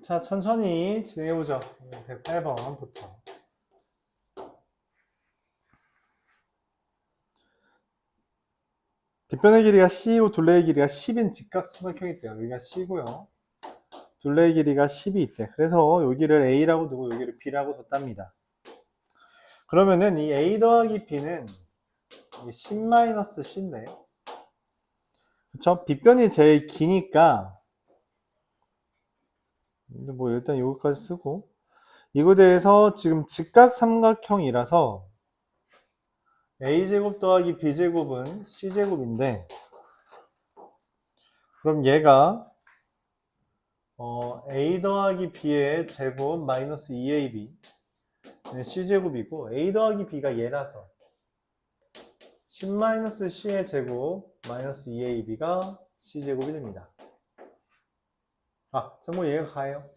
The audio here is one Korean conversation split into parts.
자, 천천히 진행해보죠. 108번부터. 빗변의 길이가 C이고 둘레의 길이가 10인 직각삼각형이 있대요. 여기가 C고요. 둘레의 길이가 10이 있대. 그래서 여기를 A라고 두고 여기를 B라고 뒀답니다. 그러면은 이 A 더하기 B는 10-C인데, 그쵸? 빗변이 제일 기니까, 뭐 일단 여기까지 쓰고, 이거에 대해서 지금 직각삼각형이라서 A제곱 더하기 B제곱은 C제곱인데, 그럼 얘가 A 더하기 B의 제곱 마이너스 2AB C제곱이고, A 더하기 B가 얘라서 10-C의 제곱 마이너스 2AB가 C제곱이 됩니다. 참고로 얘가 가요.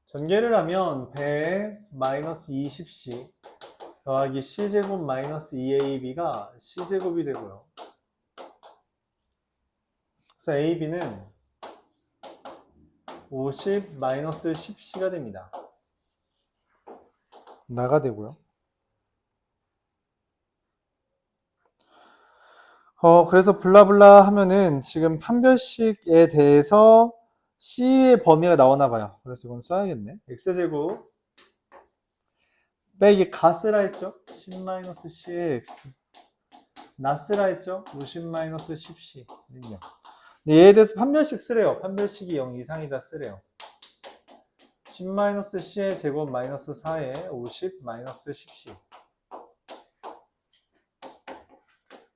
전개를 하면 100 마이너스 20C 더하기 C제곱 마이너스 2AB가 C제곱이 되고요. 그래서 AB는 50 마이너스 10C가 됩니다. 나가 되고요. 그래서 블라블라 하면은 지금 판별식에 대해서 C의 범위가 나오나 봐요. 그래서 이건 써야겠네. X제곱 빼기 가스라 했죠? 10-C의 X 나스라 했죠? 50-10C 얘에 대해서 판별식 쓰래요. 판별식이 0 이상이다 쓰래요. 10-C의 제곱 마이너스 4에 50-10C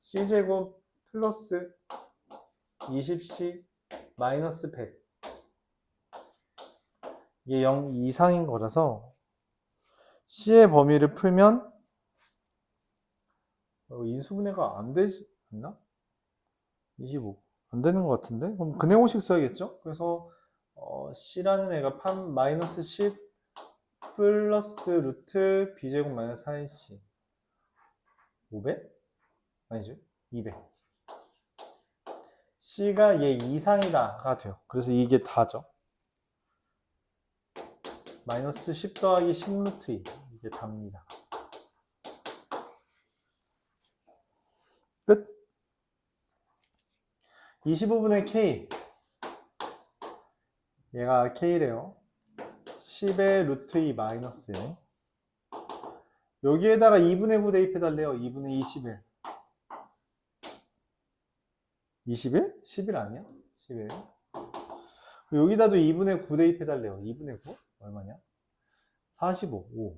C제곱 플러스 20C 마이너스 100 이게 0 이상인 거라서 C의 범위를 풀면 인수분해가 안 되지 않나? 25 안 되는 것 같은데? 그럼 근해공식 써야겠죠? 그래서 C라는 애가 마이너스 10 플러스 루트 B제곱 마이너스 4AC 500? 아니죠? 200 C가 얘 이상이다가 돼요. 그래서 이게 다죠. 마이너스 10 더하기 10 루트 2 이게 답니다. 끝. 25분의 K 얘가 K래요. 10의 루트 2 마이너스 1 여기에다가 2분의 9 대입해달래요. 2분의 21 21? 11 아니야? 11 여기다도 2분의 9 대입해달래요. 2분의 9? 얼마냐? 45 5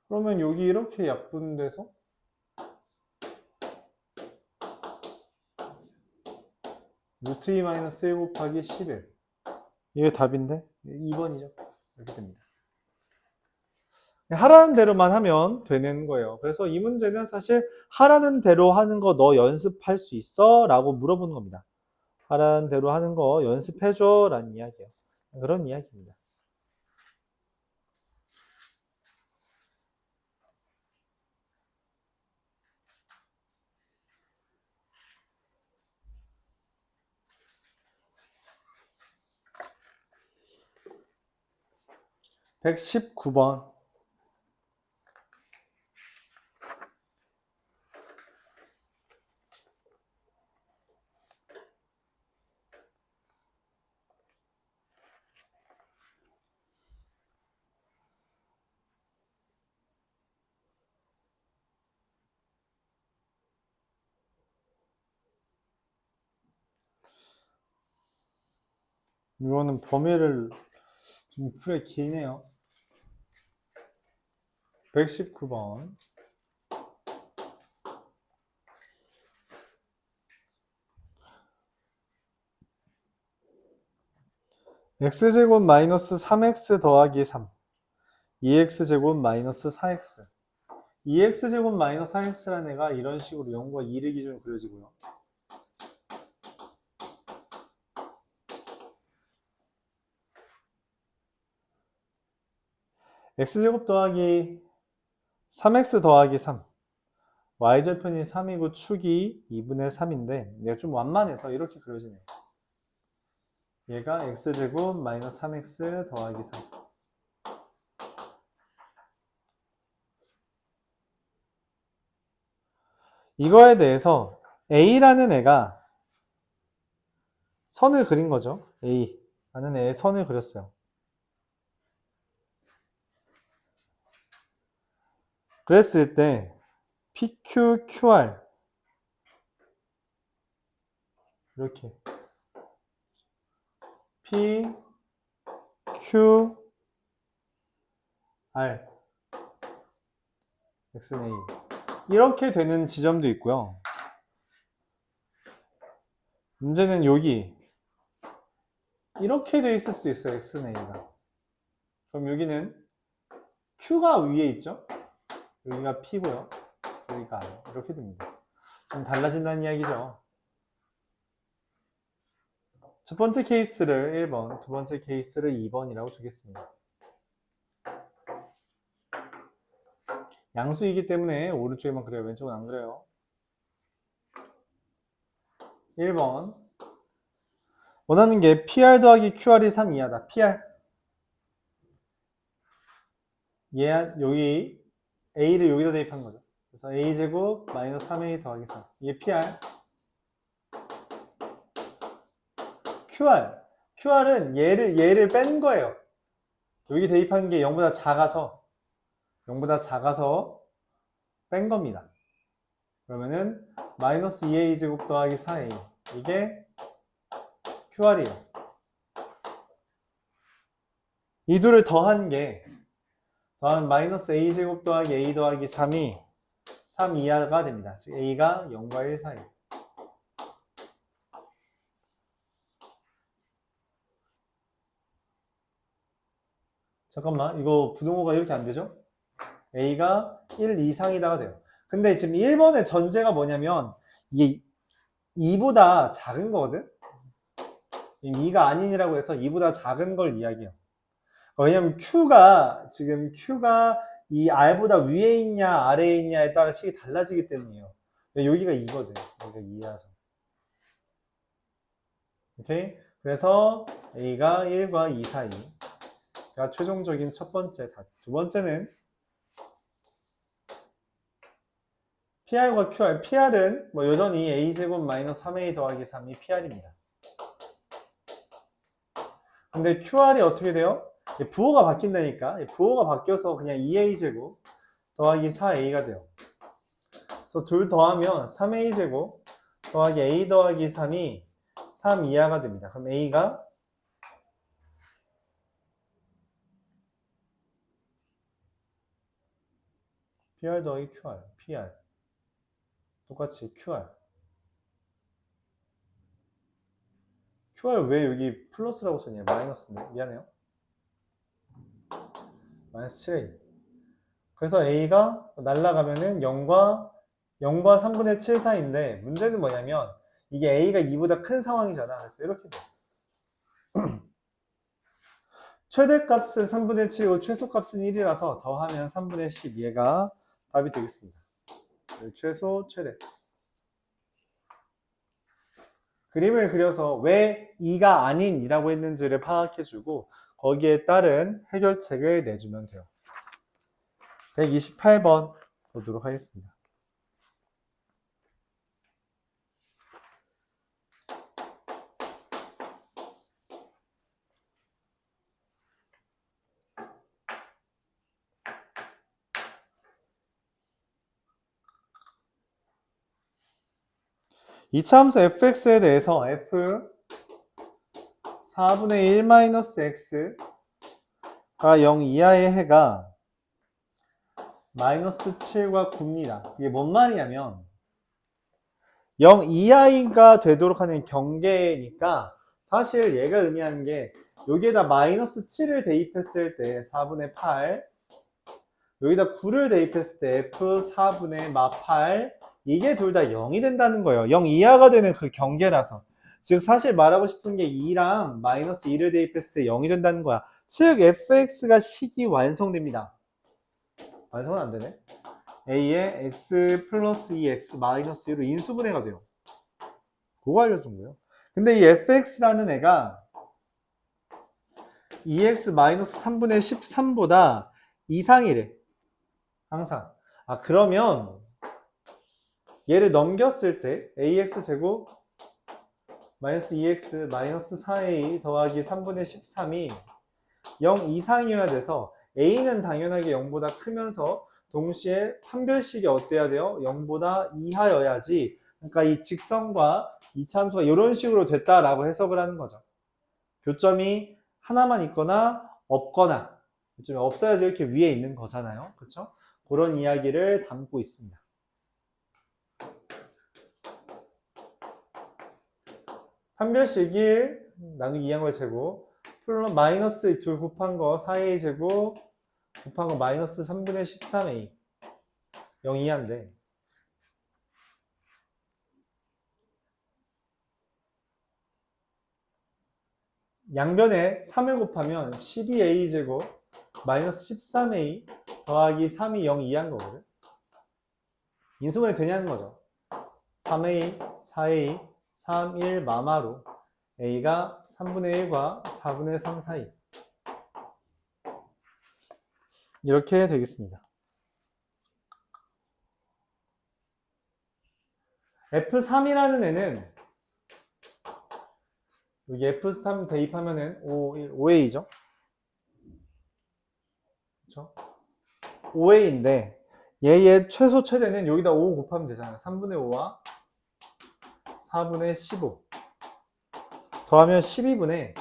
그러면 여기 이렇게 약분돼서 루트 2 마이너스 1 곱하기 11 이게 답인데 2번이죠. 이렇게 됩니다. 하라는 대로만 하면 되는 거예요. 그래서 이 문제는 사실 하라는 대로 하는 거 너 연습할 수 있어? 라고 물어보는 겁니다. 하라는 대로 하는 거 연습해줘 라는 이야기예요. 그런 이야기입니다. (119번) 이거는 범위를 좀 풀기 기네요. 119번 x제곱 마이너스 3x 더하기 3 2x제곱 마이너스 4x 2x제곱 마이너스 4x라는 애가 이런 식으로 0과 2를 기준으로 그려지고요. x제곱 더하기 3x 더하기 3 y절편이 3이고 축이 2분의 3인데 얘가 좀 완만해서 이렇게 그려지네요. 얘가 x제곱 마이너스 3x 더하기 3. 이거에 대해서 a라는 애가 선을 그린 거죠. a라는 애의 선을 그렸어요. 그랬을 때 PQ, QR 이렇게 P, Q, R X는 A 이렇게 되는 지점도 있고요. 문제는 여기 이렇게 돼 있을 수도 있어요. X는 A가. 그럼 여기는 Q가 위에 있죠? 여기가 P고요. 여기가 R 이렇게 됩니다. 좀 달라진다는 이야기죠. 첫 번째 케이스를 1번, 두 번째 케이스를 2번이라고 주겠습니다. 양수이기 때문에 오른쪽에만 그려요. 왼쪽은 안 그려요. 1번 원하는 게 PR 더하기 QR이 3 이하다. PR 여기 A를 여기다 대입한 거죠. 그래서 A제곱 마이너스 3A 더하기 3 이게 PR QR은 얘를 뺀 거예요. 여기 대입한 게 0보다 작아서 뺀 겁니다. 그러면은 마이너스 2A 제곱 더하기 4A 이게 QR이에요. 이 둘을 더한 마이너스 A 제곱 더하기 A 더하기 3이 3 이하가 됩니다. 즉 A가 0과 1 사이. 잠깐만, 이거 부등호가 이렇게 안 되죠? A가 1 이상이다가 돼요. 근데 지금 1번의 전제가 뭐냐면 이게 2보다 작은 거거든? 2가 아닌이라고 해서 2보다 작은 걸 이야기해요. 왜냐면 Q가 이 R보다 위에 있냐 아래에 있냐에 따라 식이 달라지기 때문이에요. 여기가 2거든. 여기가 2라서. 오케이? 그래서 A가 1과 2 사이가 최종적인 첫 번째 답. 두 번째는 PR과 QR. PR은 뭐 여전히 A제곱 마이너스 3A 더하기 3이 PR입니다. 근데 QR이 어떻게 돼요? 부호가 바뀐다니까. 부호가 바뀌어서 그냥 2A제곱 더하기 4A가 돼요. 그래서 둘 더하면 3A제곱 더하기 A 더하기 3이 3 이하가 됩니다. 그럼 A가 PR 더하기 QR, PR 똑같이 QR 왜 여기 플러스라고 썼냐? 마이너스인데 미안해요. 마이너스 7A. 그래서 A가 날라가면은 0과 3분의 7 사이인데 문제는 뭐냐면 이게 A가 2보다 큰 상황이잖아. 그래서 이렇게 돼. 최대값은 3분의 7이고 최소값은 1이라서 더하면 3분의 10 얘가 답이 되겠습니다. 최소, 최대. 그림을 그려서 왜 2가 아닌 이라고 했는지를 파악해주고 거기에 따른 해결책을 내주면 돼요. 128번 보도록 하겠습니다. 이차함수 fx에 대해서 f 4분의 1-x가 0 이하의 해가 마이너스 7과 9입니다. 이게 뭔 말이냐면 0 이하가 되도록 하는 경계니까 사실 얘가 의미하는 게 여기에다 마이너스 7을 대입했을 때 4분의 8 여기다 9를 대입했을 때 f 4분의 마 8 이게 둘 다 0이 된다는 거예요. 0 이하가 되는 그 경계라서. 즉 사실 말하고 싶은 게 2랑 마이너스 2를 대입했을 때 0이 된다는 거야. 즉 fx가 식이 완성됩니다. 완성은 안 되네. a에 x 플러스 2x 마이너스 1로 인수분해가 돼요. 그거 알려준 거예요. 근데 이 fx라는 애가 2x 마이너스 3분의 13보다 이상이래. 항상. 아, 그러면 얘를 넘겼을 때 ax 제곱 마이너스 2x 마이너스 4a 더하기 3분의 13이 0 이상이어야 돼서 a는 당연하게 0보다 크면서 동시에 판별식이 어때야 돼요? 0보다 이하여야지. 그러니까 이 직선과 이차함수가 이런 식으로 됐다라고 해석을 하는 거죠. 교점이 하나만 있거나 없거나, 교점이 없어야지 이렇게 위에 있는 거잖아요. 그렇죠? 그런 이야기를 담고 있습니다. 판별식 1 나누기 2한 거의 제곱 플러스 마이너스 2 곱한 거 4a 제곱 곱한 거 마이너스 3분의 13a 0 이하인데 양변에 3을 곱하면 12a 제곱 마이너스 13a 더하기 3이 0 이하인 거거든. 인수분해 되냐는 거죠. 3a, 4a, 3, 1 마마로 a가 3분의 1과 4분의 3 사이 이렇게 되겠습니다. F3이라는 애는 여기 F3 대입하면은 5A죠? 그렇죠? 5A인데 얘의 최소 최대는 여기다 5 곱하면 되잖아요. 3분의 5와 4분의 15 더하면 12분의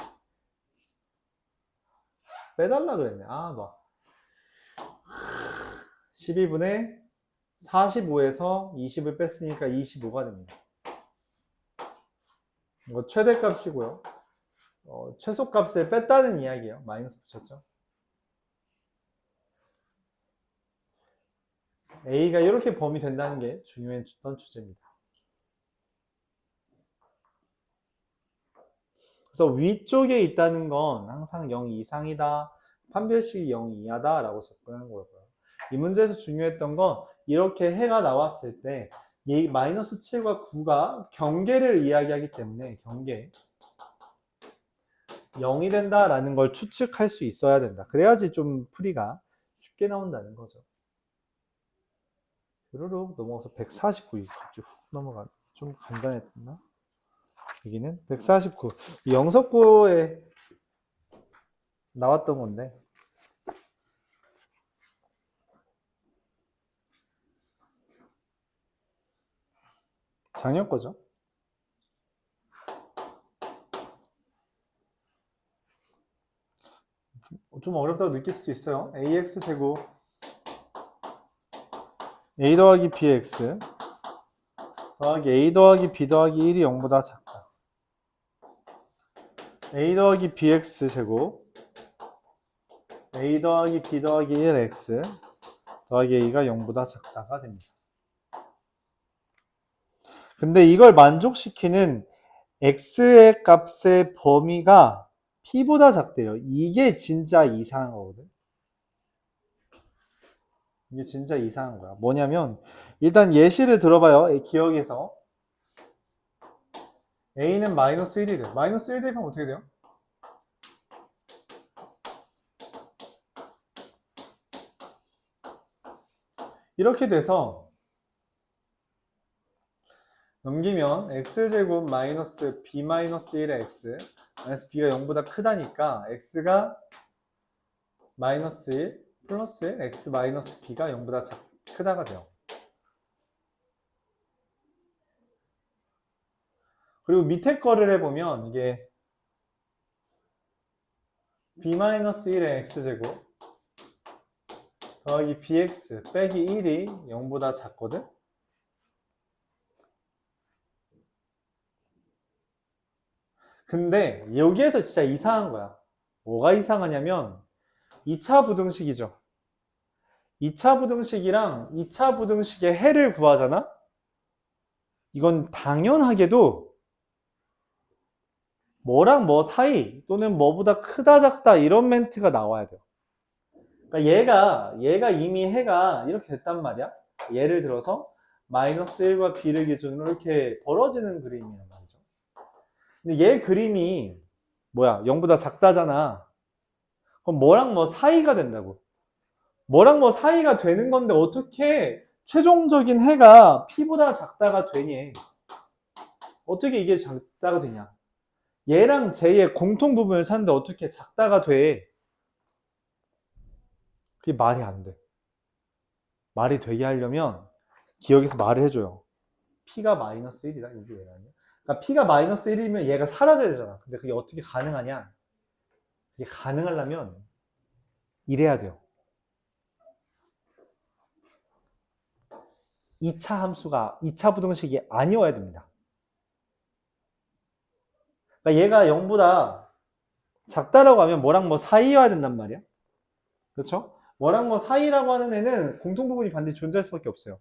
빼달라 그랬네. 아, 뭐 12분의 45에서 20을 뺐으니까 25가 됩니다. 이거 최대값이고요. 최소값을 뺐다는 이야기예요. 마이너스 붙였죠. A가 이렇게 범위 된다는 게 중요했던 주제입니다. 그래서 위쪽에 있다는 건 항상 0 이상이다. 판별식이 0 이하다 라고 접근하는 거고요. 이 문제에서 중요했던 건 이렇게 해가 나왔을 때 이 마이너스 7과 9가 경계를 이야기하기 때문에 경계 0이 된다라는 걸 추측할 수 있어야 된다. 그래야지 좀 풀이가 쉽게 나온다는 거죠. 르륵 넘어가서 149 갑자기 훅 넘어가. 좀 간단했나? 여기는 149. 영석고에 나왔던 건데 작년 거죠. 좀 어렵다고 느낄 수도 있어요. ax 제곱 a 더하기 bx 더하기 a 더하기 b 더하기 1이 0보다 작다. a 더하기 bx 제곱 a 더하기 b 더하기 1x 더하기 a가 0보다 작다가 됩니다. 근데 이걸 만족시키는 x의 값의 범위가 p보다 작대요. 이게 진짜 이상한 거거든. 이게 진짜 이상한 거야. 뭐냐면 일단 예시를 들어봐요. 기억에서 a는 마이너스 1이래. 마이너스 1 대입하면 어떻게 돼요? 이렇게 돼서 넘기면 x제곱 마이너스 b 마이너스 1의 x 마이너스 b가 0보다 크다니까 x가 마이너스 1 플러스 1 x 마이너스 b가 0보다 크다가 돼요. 그리고 밑에 거를 해보면 이게 b 마이너스 1의 x제곱 더하기 bx 빼기 1이 0보다 작거든? 근데 여기에서 진짜 이상한 거야. 뭐가 이상하냐면 2차 부등식이죠. 2차 부등식이랑 2차 부등식의 해를 구하잖아? 이건 당연하게도 뭐랑 뭐 사이 또는 뭐보다 크다 작다 이런 멘트가 나와야 돼요. 그러니까 얘가 이미 해가 이렇게 됐단 말이야. 예를 들어서 마이너스 1과 b를 기준으로 이렇게 벌어지는 그림이란 말이죠. 근데 얘 그림이 뭐야? 0보다 작다잖아. 그럼 뭐랑 뭐 사이가 된다고. 뭐랑 뭐 사이가 되는 건데 어떻게 최종적인 해가 p보다 작다가 되니? 어떻게 이게 작다가 되냐? 얘랑 쟤의 공통 부분을 찾는데 어떻게 작다가 돼? 그게 말이 안 돼. 말이 되게 하려면 기억에서 말을 해줘요. p가 마이너스 1이다. 이게 왜 나냐? 그러니까 p가 마이너스 1이면 얘가 사라져야 되잖아. 근데 그게 어떻게 가능하냐? 이게 가능하려면 이래야 돼요. 2차 함수가 2차 부등식이 아니어야 됩니다. 그러니까 얘가 0보다 작다라고 하면 뭐랑 뭐 사이여야 된단 말이야. 그렇죠? 뭐랑 뭐 사이라고 하는 애는 공통 부분이 반드시 존재할 수밖에 없어요.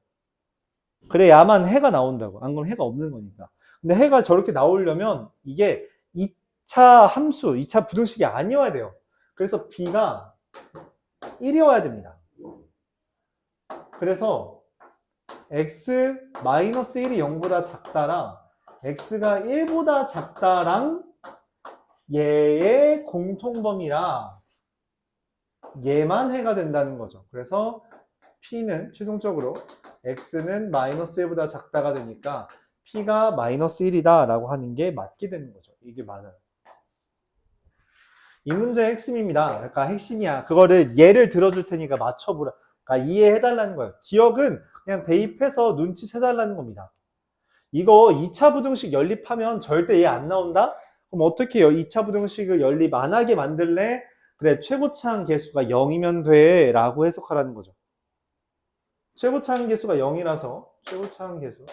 그래야만 해가 나온다고. 안 그러면 해가 없는 거니까. 근데 해가 저렇게 나오려면 이게 2차 함수, 2차 부등식이 아니어야 돼요. 그래서 b가 1이어야 됩니다. 그래서 x-1이 0보다 작다랑 x가 1보다 작다랑 얘의 공통범위라 얘만 해가 된다는 거죠. 그래서 p는 최종적으로 x는 마이너스 1보다 작다가 되니까 p가 마이너스 1이다 라고 하는 게 맞게 되는 거죠. 이게 맞아요. 이 문제의 핵심입니다. 그러니까 핵심이야. 그거를 예를 들어줄 테니까 맞춰보라. 그러니까 이해해달라는 거예요. 기억은 그냥 대입해서 눈치채달라는 겁니다. 이거 2차 부등식 연립하면 절대 얘 안 나온다? 그럼 어떻게 해요? 2차 부등식을 연립 안 하게 만들래? 그래, 최고차항 계수가 0이면 돼 라고 해석하라는 거죠. 최고차항 계수가 0이라서 최고차항 계수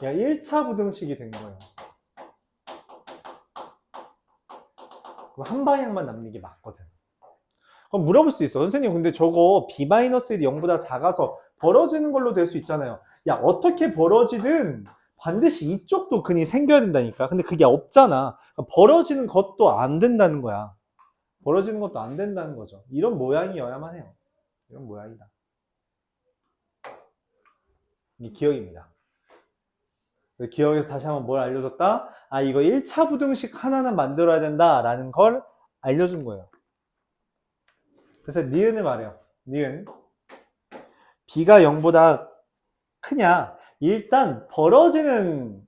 야 1차 부등식이 된 거예요. 그럼 한 방향만 남는 게 맞거든. 그럼 물어볼 수도 있어. 선생님 근데 저거 b-1이 0보다 작아서 벌어지는 걸로 될 수 있잖아요. 야 어떻게 벌어지든 반드시 이쪽도 근이 생겨야 된다니까. 근데 그게 없잖아. 벌어지는 것도 안 된다는 거야. 벌어지는 것도 안 된다는 거죠. 이런 모양이어야만 해요. 이런 모양이다. 이게 기억입니다. 기억에서 다시 한번 뭘 알려줬다? 아 이거 1차 부등식 하나는 만들어야 된다라는 걸 알려준 거예요. 그래서 니은을 말해요. 니은 b가 0보다 크냐? 일단 벌어지는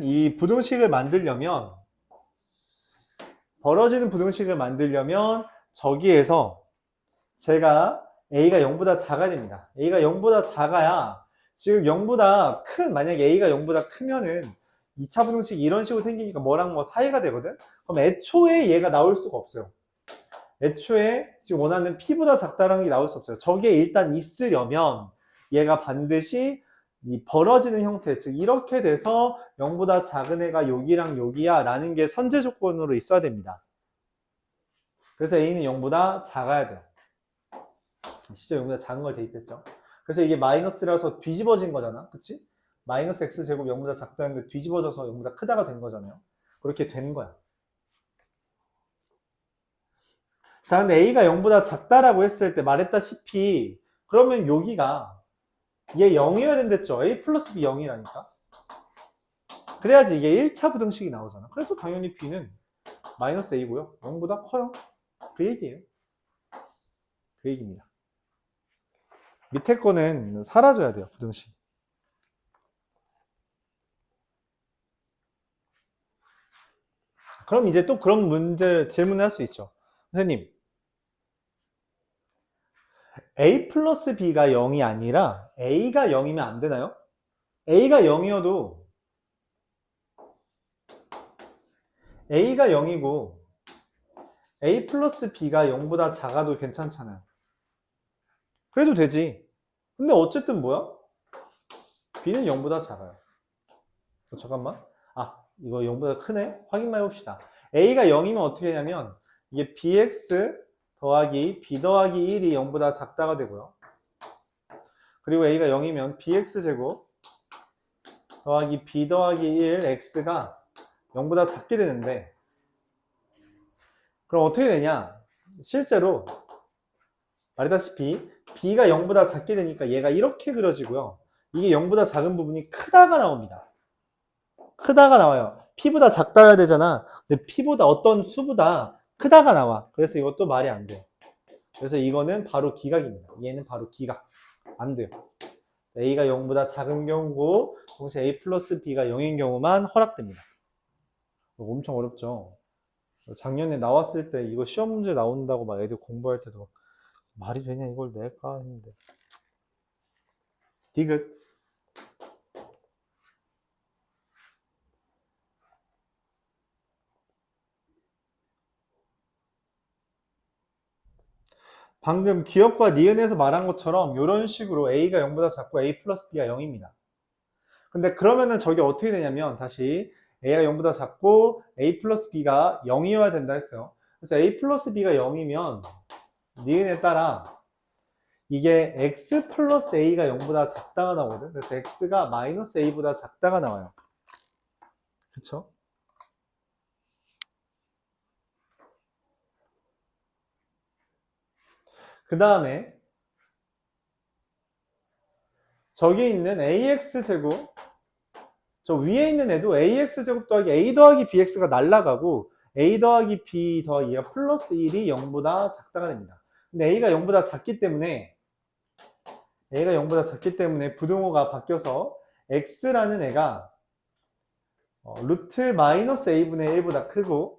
이 부등식을 만들려면 저기에서 제가 a가 0보다 작아야 됩니다. a가 0보다 작아야 지금 0보다 큰 만약에 a가 0보다 크면은 2차 부등식이 이런 식으로 생기니까 뭐랑 뭐 사이가 되거든? 그럼 애초에 얘가 나올 수가 없어요. 애초에 지금 원하는 p보다 작다라는 게 나올 수 없어요. 저게 일단 있으려면 얘가 반드시 이 벌어지는 형태, 즉 이렇게 돼서 0보다 작은 애가 여기랑 여기야 라는 게 선제 조건으로 있어야 됩니다. 그래서 a는 0보다 작아야 돼요. 진짜 0보다 작은 걸 대입했죠. 그래서 이게 마이너스라서 뒤집어진 거잖아. 그치? 마이너스 x제곱 0보다 작다는데 뒤집어져서 0보다 크다가 된 거잖아요. 그렇게 된 거야. 자, 근데 a가 0보다 작다라고 했을 때 말했다시피 그러면 여기가 얘 0이어야 된댔죠. a 플러스 b 0이라니까. 그래야지 이게 1차 부등식이 나오잖아. 그래서 당연히 b는 마이너스 a고요. 0보다 커요. 그 얘기예요. 그 얘기입니다. 밑에 거는 사라져야 돼요. 부등식. 그럼 이제 또 그런 문제 질문을 할 수 있죠. 선생님 a 플러스 b가 0이 아니라 a가 0이면 안 되나요? a가 0이어도 a가 0이고 a 플러스 b가 0보다 작아도 괜찮잖아요. 그래도 되지. 근데 어쨌든 뭐야? b는 0보다 작아요. 잠깐만. 아 이거 0보다 크네? 확인만 해봅시다. a가 0이면 어떻게 하냐면 이게 bx 더하기 b 더하기 1이 0보다 작다가 되고요. 그리고 a가 0이면 bx제곱 더하기 b 더하기 1 x가 0보다 작게 되는데 그럼 어떻게 되냐? 실제로 말했다시피 b가 0보다 작게 되니까 얘가 이렇게 그려지고요. 이게 0보다 작은 부분이 크다가 나옵니다. 크다가 나와요. p보다 작다야 되잖아. 근데 p보다 어떤 수보다 크다가 나와. 그래서 이것도 말이 안 돼요. 그래서 이거는 바로 기각입니다. 얘는 바로 기각. 안 돼요. a가 0보다 작은 경우고 동시에 a 플러스 b가 0인 경우만 허락됩니다. 엄청 어렵죠. 작년에 나왔을 때 이거 시험 문제 나온다고 막 애들 공부할 때도 말이 되냐 이걸 낼까 했는데 디귿. 방금 기억과 니은에서 말한 것처럼 이런 식으로 a가 0보다 작고 a 플러스 b가 0입니다. 근데 그러면은 저게 어떻게 되냐면 다시 a가 0보다 작고 a 플러스 b가 0이어야 된다 했어요. 그래서 a 플러스 b가 0이면 니은에 따라 이게 x 플러스 a가 0보다 작다가 나오거든. 그래서 x가 마이너스 a보다 작다가 나와요. 그쵸? 그 다음에 저기 있는 ax제곱, 저 위에 있는 애도 ax제곱 더하기 a 더하기 bx가 날라가고 a 더하기 b 더하기 2가 플러스 1이 0보다 작다가 됩니다. 근데 a가 0보다 작기 때문에 부등호가 바뀌어서 x라는 애가 루트 마이너스 a분의 1보다 크고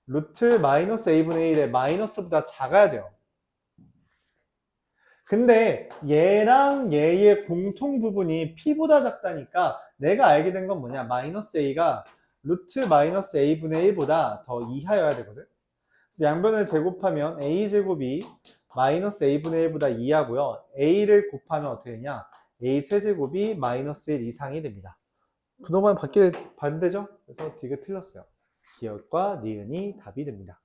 루트 마이너스 a분의 1의 마이너스보다 작아야 돼요. 근데 얘랑 얘의 공통 부분이 p보다 작다니까 내가 알게 된 건 뭐냐? 마이너스 a가 루트 마이너스 a분의 1보다 더 이하여야 되거든. 그래서 양변을 제곱하면 a제곱이 마이너스 a분의 1보다 2하고요. a를 곱하면 어떻게 되냐? a 세제곱이 마이너스 1 이상이 됩니다. 분호만 반대죠? 그래서 디귿 틀렸어요. 기억과 니은이 답이 됩니다.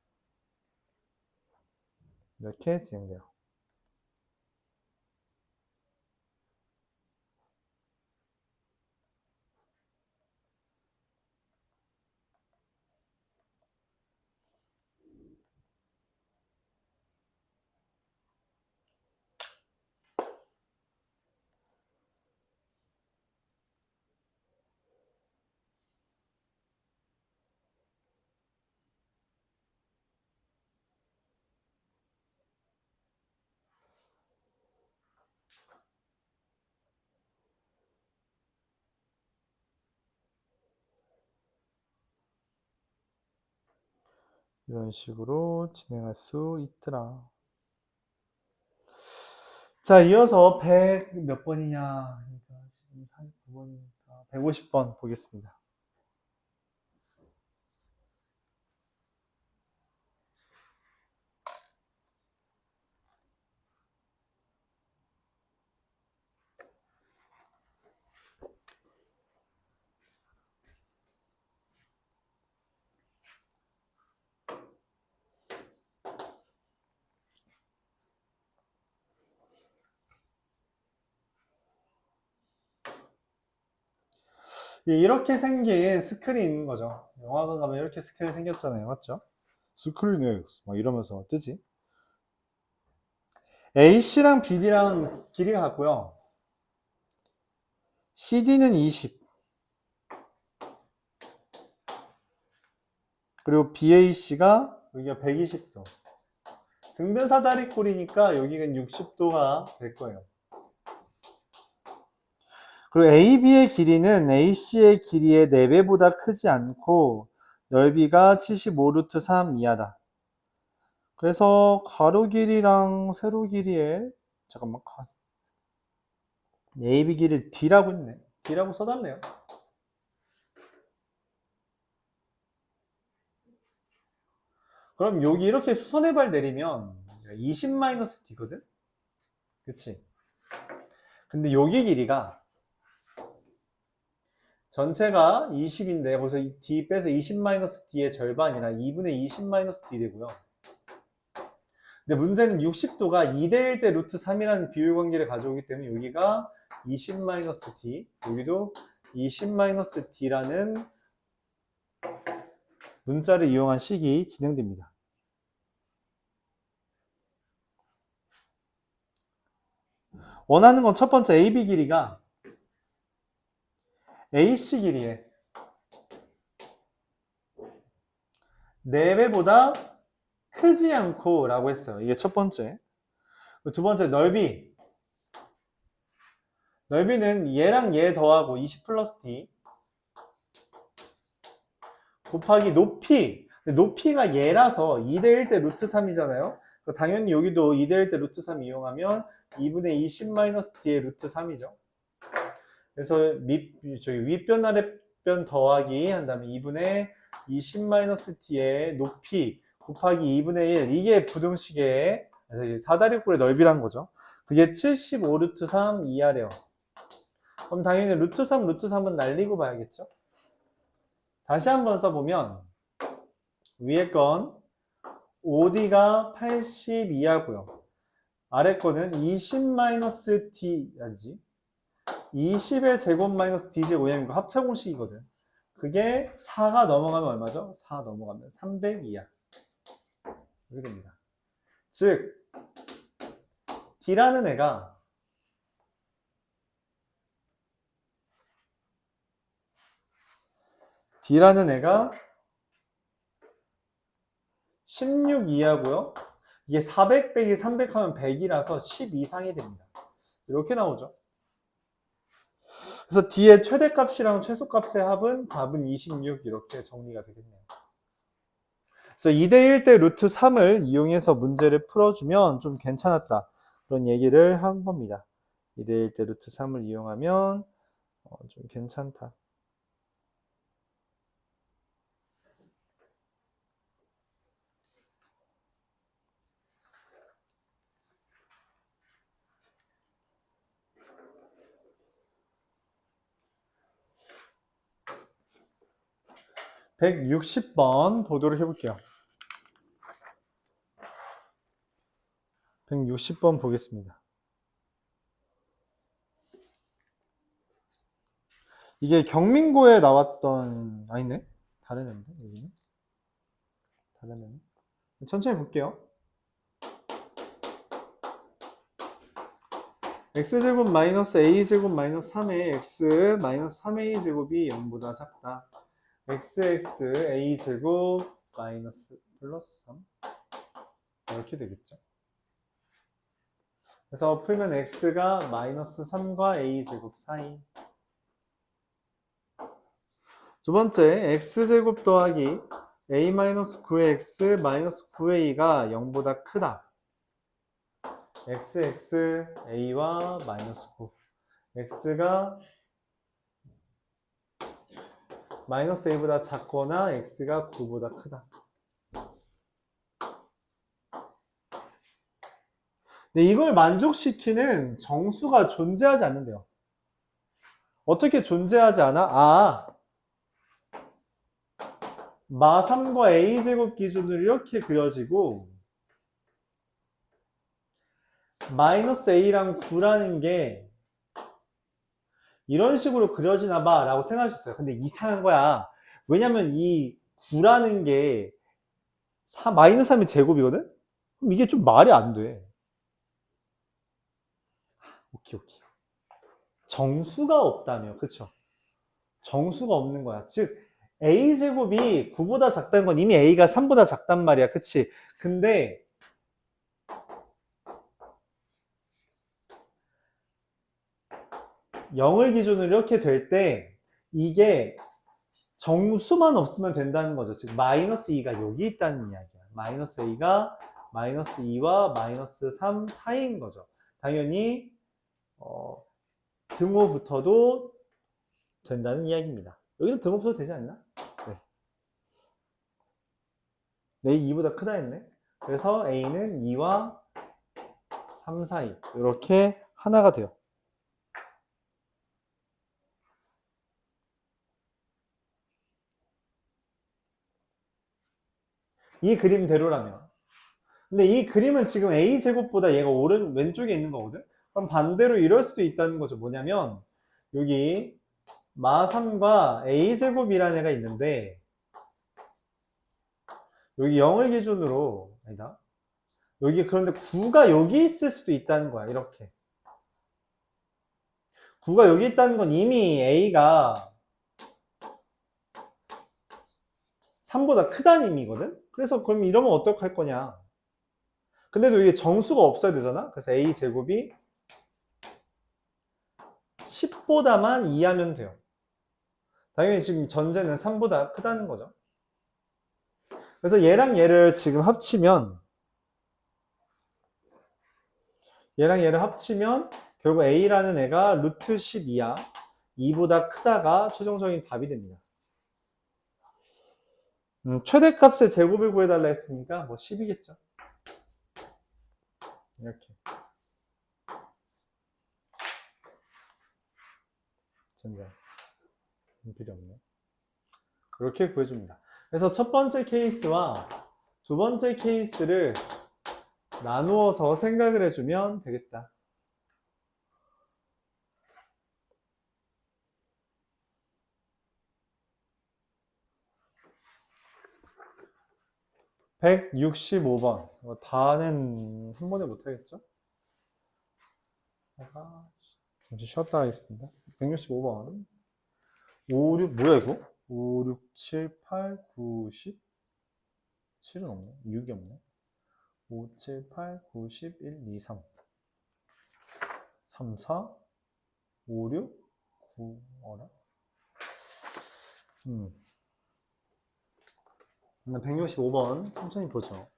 이렇게 진행돼요. 이런 식으로 진행할 수 있더라. 자, 이어서 100 몇 번이냐? 지금 49번이니까 150번 보겠습니다. 이렇게 생긴 스크린이 있는 거죠. 영화관 가면 이렇게 스크린 생겼잖아요. 맞죠? 스크린에 막 이러면서 뜨지. AC랑 BD랑 길이가 같고요. CD는 20. 그리고 BAC가 여기가 120도. 등변 사다리 꼴이니까 여기는 60도가 될 거예요. 그리고 AB의 길이는 AC의 길이의 4배보다 크지 않고 넓이가 75루트 3 이하다. 그래서 가로 길이랑 세로 길이에 잠깐만 AB 길이를 D라고 했네. D라고 써달래요. 그럼 여기 이렇게 수선의 발 내리면 20-D거든? 그치? 근데 여기 길이가 전체가 20인데 벌써 D 빼서 20-D의 절반이나 2분의 20-D 되고요. 근데 문제는 60도가 2대1 대 루트 3이라는 비율 관계를 가져오기 때문에 여기가 20-D, 여기도 20-D라는 문자를 이용한 식이 진행됩니다. 원하는 건 첫 번째 AB 길이가 AC 길이에 4배보다 크지 않고 라고 했어요. 이게 첫 번째. 두 번째 넓이는 얘랑 얘 더하고 20 플러스 D 곱하기 높이가 얘라서 2대1 대 루트 3이잖아요. 당연히 여기도 2대1 대 루트 3 이용하면 2분의 2 10-d의 루트 3이죠. 그래서 윗변 아랫변 더하기 한 다음에 2분의 2 10-d의 높이 곱하기 2분의 1 이게 부등식의 사다리꼴의 넓이란 거죠. 그게 75 루트 3 이하래요. 그럼 당연히 루트 3은 날리고 봐야겠죠. 다시 한번 써보면 위에 건 OD가 80 이하고요. 아래 거는 20-D, 20의 제곱 마이너스 D 제곱, 왜냐면 이거 합차공식이거든. 그게 4가 넘어가면 얼마죠? 4 넘어가면 300 이하. 이렇게 됩니다. 즉, D라는 애가 16 이하고요. 이게 400 빼기 300 하면 100이라서 10 이상이 됩니다. 이렇게 나오죠. 그래서 D의 최대값이랑 최소값의 합은 답은 26 이렇게 정리가 되겠네요. 그래서 2대1 대 루트 3을 이용해서 문제를 풀어주면 좀 괜찮았다. 그런 얘기를 한 겁니다. 2대1 대 루트 3을 이용하면 좀 괜찮다. (160번) 보도록 해볼게요. 160번 보겠습니다. 이게 경민고에 나왔던 아니네? 다른 애인데? 여기는? 다른 애네? 천천히 볼게요. x제곱 마이너스 a제곱 마이너스 3의 x 마이너스 3a 제곱이 0보다 작다. xx a제곱 마이너스 플러스 3 이렇게 되겠죠. 그래서 풀면 x가 마이너스 3과 a제곱 사이. 두 번째 x제곱 더하기 a 마이너스 9의 x 마이너스 9a가 0보다 크다. xx a와 마이너스 9 x가 마이너스 a보다 작거나 x가 9보다 크다. 근데 이걸 만족시키는 정수가 존재하지 않는데요. 어떻게 존재하지 않아? 마3과 a제곱 기준으로 이렇게 그려지고 마이너스 a랑 9라는 게 이런 식으로 그려지나 봐 라고 생각하셨어요. 근데 이상한 거야. 왜냐면 이 9라는 게 마이너스 3이 제곱이거든? 그럼 이게 좀 말이 안 돼. 오케이. 정수가 없다며, 그쵸? 정수가 없는 거야. 즉 a제곱이 9보다 작다는 건 이미 a가 3보다 작단 말이야, 그치? 근데 (0을) 기준으로 이렇게 될 때 이게 정수만 없으면 된다는 거죠. 즉 마이너스 2가 여기 있다는 이야기야. 마이너스 a가 마이너스 2와 마이너스 3 사이인 거죠. 당연히 등호부터도 된다는 이야기입니다. 여기도 등호부터 되지 않나? 네. 2보다 크다 했네. 그래서 a는 2와 3 사이 이렇게 하나가 돼요. 이 그림대로라면. 근데 이 그림은 지금 a제곱보다 얘가 왼쪽에 있는 거거든? 그럼 반대로 이럴 수도 있다는 거죠. 뭐냐면 여기 마3과 a제곱이라는 애가 있는데 여기 0을 기준으로, 아니다. 여기 그런데 9가 여기 있을 수도 있다는 거야. 이렇게. 9가 여기 있다는 건 이미 A가 3보다 크다는 의미거든? 그래서 그럼 이러면 어떡할 거냐? 근데도 이게 정수가 없어야 되잖아? 그래서 A 제곱이 10보다만 이하면 돼요. 당연히 지금 전제는 3보다 크다는 거죠. 그래서 얘랑 얘를 지금 합치면 얘랑 얘를 합치면 결국 A라는 애가 루트 12야. 2보다 크다가 최종적인 답이 됩니다. 최대값의 제곱을 구해달라 했으니까 뭐 10이겠죠. 이렇게. 전자. 필요 없네. 그렇게 구해줍니다. 그래서 첫 번째 케이스와 두 번째 케이스를 나누어서 생각을 해주면 되겠다. (165번) 다는 한 번에 못하겠죠? 잠시 쉬었다 하겠습니다. 165번 5, 6 뭐야 이거? 5, 6, 7, 8, 9, 10 7은 없네. 6이 없네. 5, 7, 8, 9, 10, 1, 2, 3 3, 4 5, 6 9 어라? 165번 천천히 보죠.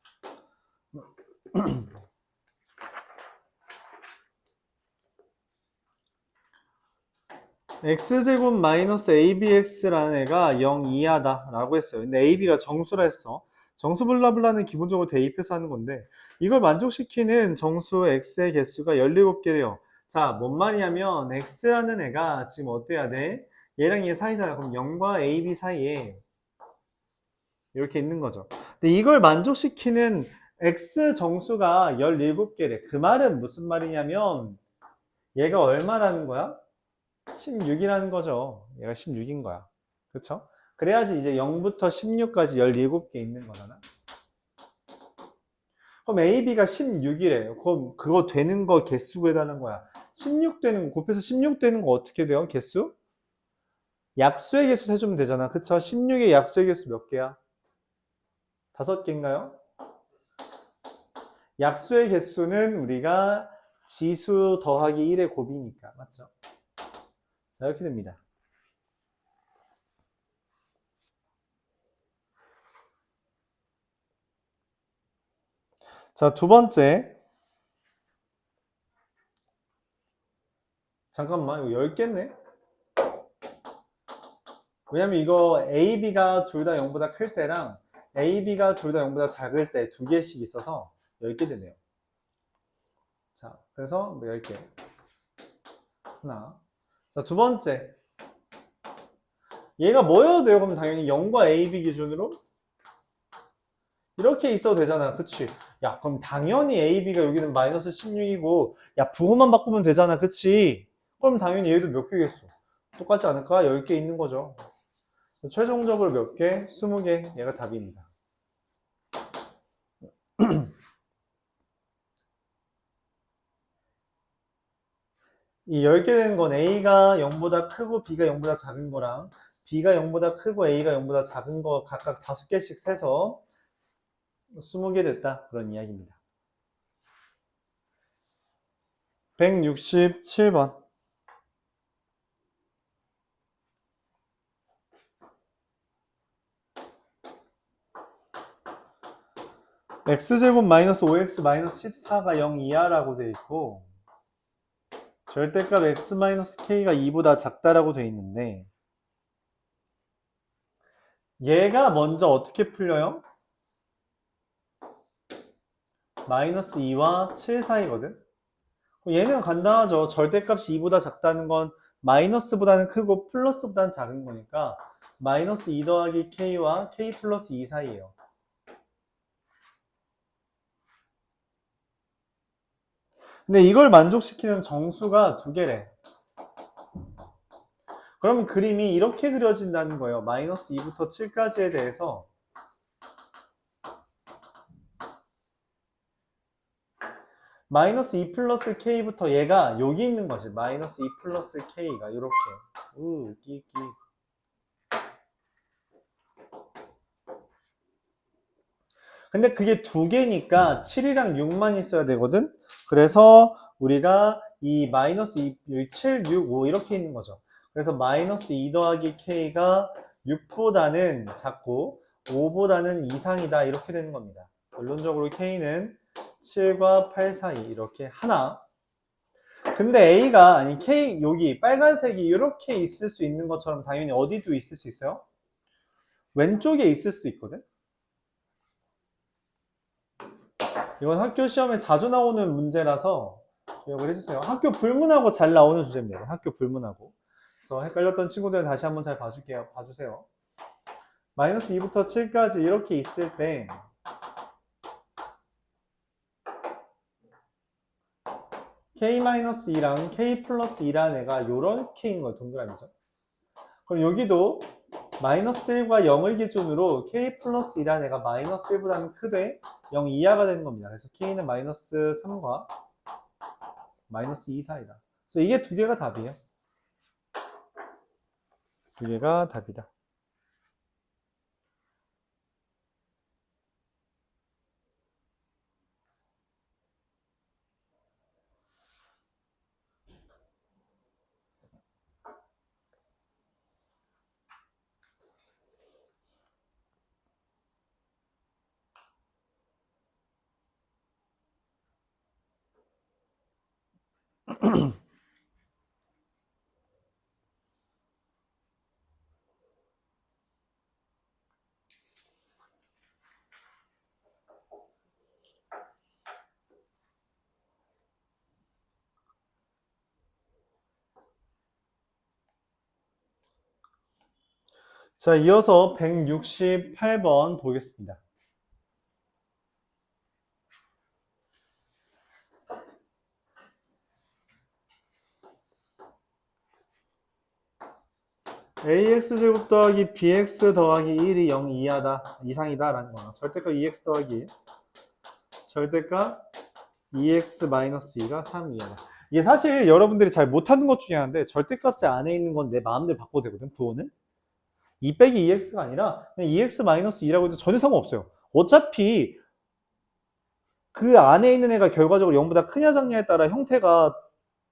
x제곱 마이너스 abx라는 애가 0 이하다 라고 했어요. 근데 ab가 정수라 했어. 정수 블라블라는 기본적으로 대입해서 하는 건데 이걸 만족시키는 정수 x의 개수가 17개래요. 자, 뭔 말이냐면 x라는 애가 지금 어때야 돼? 얘랑 얘 사이잖아. 그럼 0과 ab 사이에 이렇게 있는 거죠. 근데 이걸 만족시키는 x 정수가 17개래. 그 말은 무슨 말이냐면 얘가 얼마라는 거야? 16이라는 거죠. 얘가 16인 거야. 그쵸? 그래야지 이제 0부터 16까지 17개 있는 거잖아. 그럼 AB가 16이래요. 그럼 그거 되는 거 개수 구해달라는 거야. 16 되는 거, 곱해서 16 되는 거 어떻게 돼요? 개수? 약수의 개수 해주면 되잖아. 그쵸? 16의 약수의 개수 몇 개야? 5개인가요? 약수의 개수는 우리가 지수 더하기 1의 곱이니까. 맞죠? 자, 이렇게 됩니다. 자, 두 번째. 잠깐만, 이거 10개네? 왜냐면 이거 A, B가 둘 다 0보다 클 때랑 A, B가 둘 다 0보다 작을 때 두 개씩 있어서 10개 되네요. 자, 그래서 뭐 10개. 하나. 자, 두 번째. 얘가 뭐여도 돼요? 그럼 당연히 0과 A, B 기준으로 이렇게 있어도 되잖아. 그치? 야, 그럼 당연히 A, B가 여기는 마이너스 16이고 야, 부호만 바꾸면 되잖아. 그치? 그럼 당연히 얘도 몇 개겠어? 똑같지 않을까? 10개 있는 거죠. 최종적으로 몇 개? 20개. 얘가 답입니다. 이 10개 되는 건 A가 0보다 크고 B가 0보다 작은 거랑 B가 0보다 크고 A가 0보다 작은 거 각각 5개씩 세서 20개 됐다. 그런 이야기입니다. 167번. x제곱 마이너스 5x 마이너스 14가 0 이하라고 되어 있고 절대값 x 마이너스 k가 2보다 작다라고 되어 있는데 얘가 먼저 어떻게 풀려요? 마이너스 2와 7 사이거든? 얘는 간단하죠. 절대값이 2보다 작다는 건 마이너스보다는 크고 플러스보다는 작은 거니까 마이너스 2 더하기 k와 k 플러스 2 사이예요. 근데 이걸 만족시키는 정수가 두 개래. 그러면 그림이 이렇게 그려진다는 거예요. 마이너스 2부터 7까지에 대해서 마이너스 2 플러스 k부터 얘가 여기 있는 거지. 마이너스 2 플러스 k가 이렇게. 끼. 근데 그게 두 개니까 7이랑 6만 있어야 되거든. 그래서 우리가 이 마이너스 2, 7, 6, 5 이렇게 있는 거죠. 그래서 마이너스 2 더하기 k가 6보다는 작고 5보다는 이상이다 이렇게 되는 겁니다. 결론적으로 k는 7과 8 사이 이렇게 하나. 근데 a가 아니 k 여기 빨간색이 이렇게 있을 수 있는 것처럼 당연히 어디도 있을 수 있어요? 왼쪽에 있을 수도 있거든. 이건 학교 시험에 자주 나오는 문제라서 기억을 해주세요. 학교 불문하고 잘 나오는 주제입니다. 학교 불문하고. 그래서 헷갈렸던 친구들 다시 한번 잘 봐줄게요. 봐주세요. 마이너스 2부터 7까지 이렇게 있을 때 k-2랑 k 플러스 2라는 애가 요렇게 있는 거예요. 동그라미죠. 그럼 여기도 마이너스 1과 0을 기준으로 k 플러스 2라는 애가 마이너스 1보다는 크되 0 이하가 되는 겁니다. 그래서 k는 마이너스 3과 마이너스 2 사이다. 그래서 이게 두 개가 답이에요. 두 개가 답이다. 자, 이어서 168번 보겠습니다. ax제곱 더하기 bx 더하기 1이 0 이상이다 라는 거야. 절대값 2x 더하기 절대값 2x 마이너스 2가 3 이하다. 이게 사실 여러분들이 잘 못하는 것 중에 하나인데 절대값의 안에 있는 건 내 마음대로 바꿔도 되거든. 부호는 2 빼기 2x가 아니라 그냥 2x 마이너스 2라고 해도 전혀 상관없어요. 어차피 그 안에 있는 애가 결과적으로 0보다 크냐 작냐에 따라 형태가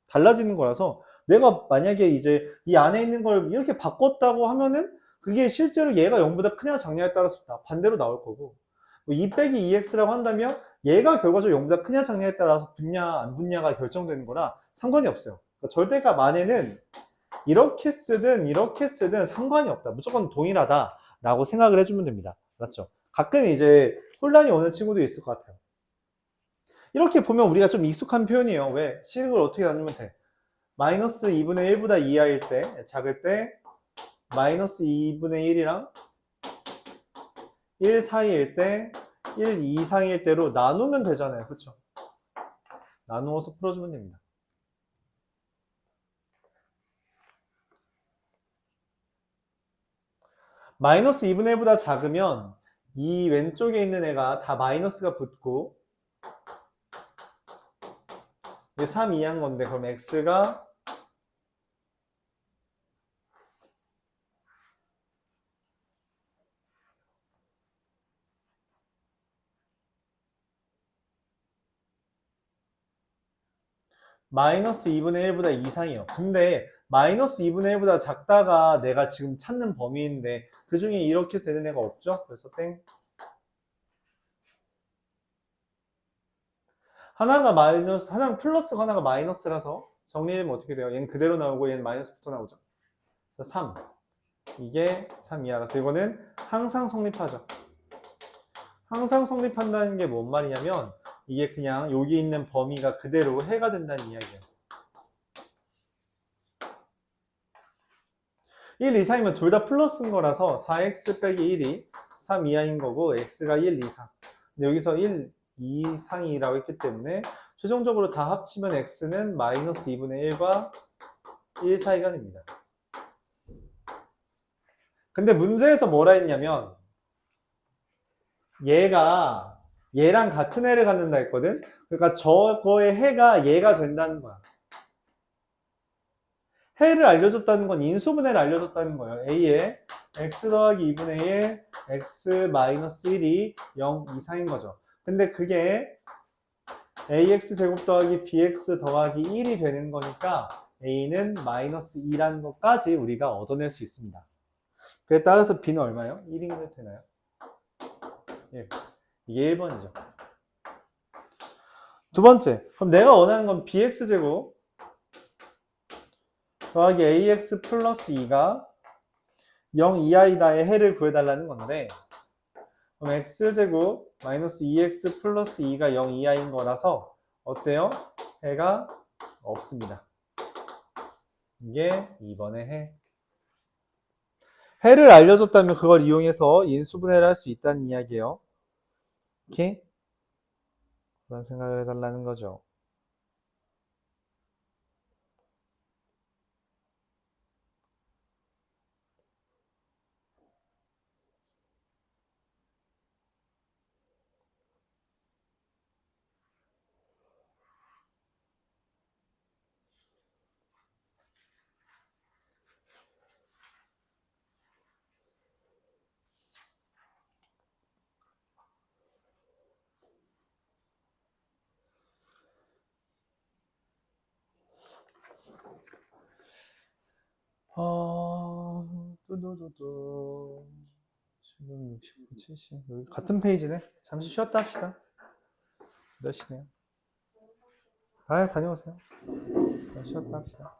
달라지는 거라서 내가 만약에 이제 이 안에 있는 걸 이렇게 바꿨다고 하면은 그게 실제로 얘가 0보다 크냐 작냐에 따라서 반대로 나올 거고 2 빼기 2x라고 한다면 얘가 결과적으로 0보다 크냐 작냐에 따라서 붙냐 안 붙냐가 결정되는 거라 상관이 없어요. 그러니까 절대값 안에는 이렇게 쓰든 상관이 없다. 무조건 동일하다 라고 생각을 해주면 됩니다. 맞죠? 가끔 이제 혼란이 오는 친구도 있을 것 같아요. 이렇게 보면 우리가 좀 익숙한 표현이에요. 왜? 식을 어떻게 나누면 돼? 마이너스 2분의 1보다 이하일 때, 작을 때 마이너스 2분의 1이랑 1 사이일 때 1 이상일 때로 나누면 되잖아요. 그렇죠? 나누어서 풀어주면 됩니다. 마이너스 2분의 1보다 작으면 이 왼쪽에 있는 애가 다 마이너스가 붙고 3 이하인 건데 그럼 x가 마이너스 2분의 1보다 이상이에요. 근데 마이너스 2분의 1보다 작다가 내가 지금 찾는 범위인데 그 중에 이렇게 되는 애가 없죠? 그래서 땡. 하나가 마이너스, 하나는 플러스고 하나가 마이너스라서 정리되면 어떻게 돼요? 얘는 그대로 나오고 얘는 마이너스부터 나오죠. 그래서 3. 이게 3 이하라서 이거는 항상 성립하죠. 항상 성립한다는 게 뭔 말이냐면 이게 그냥 여기 있는 범위가 그대로 해가 된다는 이야기예요. 1 이상이면 둘 다 플러스인 거라서 4x 빼기 1이 3 이하인 거고 x가 1 이상. 근데 여기서 1 이상이라고 했기 때문에 최종적으로 다 합치면 x는 마이너스 2분의 1과 1 사이가 됩니다. 근데 문제에서 뭐라 했냐면 얘가 얘랑 같은 해를 갖는다 했거든. 그러니까 저거의 해가 얘가 된다는 거야. 해를 알려줬다는 건 인수분해를 알려줬다는 거예요. a에 x 더하기 2분의 1 x 마이너스 1이 0 이상인 거죠. 근데 그게 ax 제곱 더하기 bx 더하기 1이 되는 거니까 a는 마이너스 2라는 것까지 우리가 얻어낼 수 있습니다. 그에 따라서 b는 얼마예요? 1이면 되나요? 예. 이게 1번이죠. 두 번째, 그럼 내가 원하는 건 bx제곱 더하기 ax 플러스 2가 0 이하이다의 해를 구해달라는 건데, 그럼 x제곱 마이너스 2x 플러스 2가 0 이하인 거라서 어때요? 해가 없습니다. 이게 2번의 해. 해를 알려줬다면 그걸 이용해서 인수분해를 할 수 있다는 이야기예요. 이렇게 그런 생각을 해달라는 거죠. 뚜두두두. 지금 69, 70. 여기 같은 페이지네. 잠시 쉬었다 합시다. 몇 시네요? 아, 다녀오세요. 쉬었다 합시다.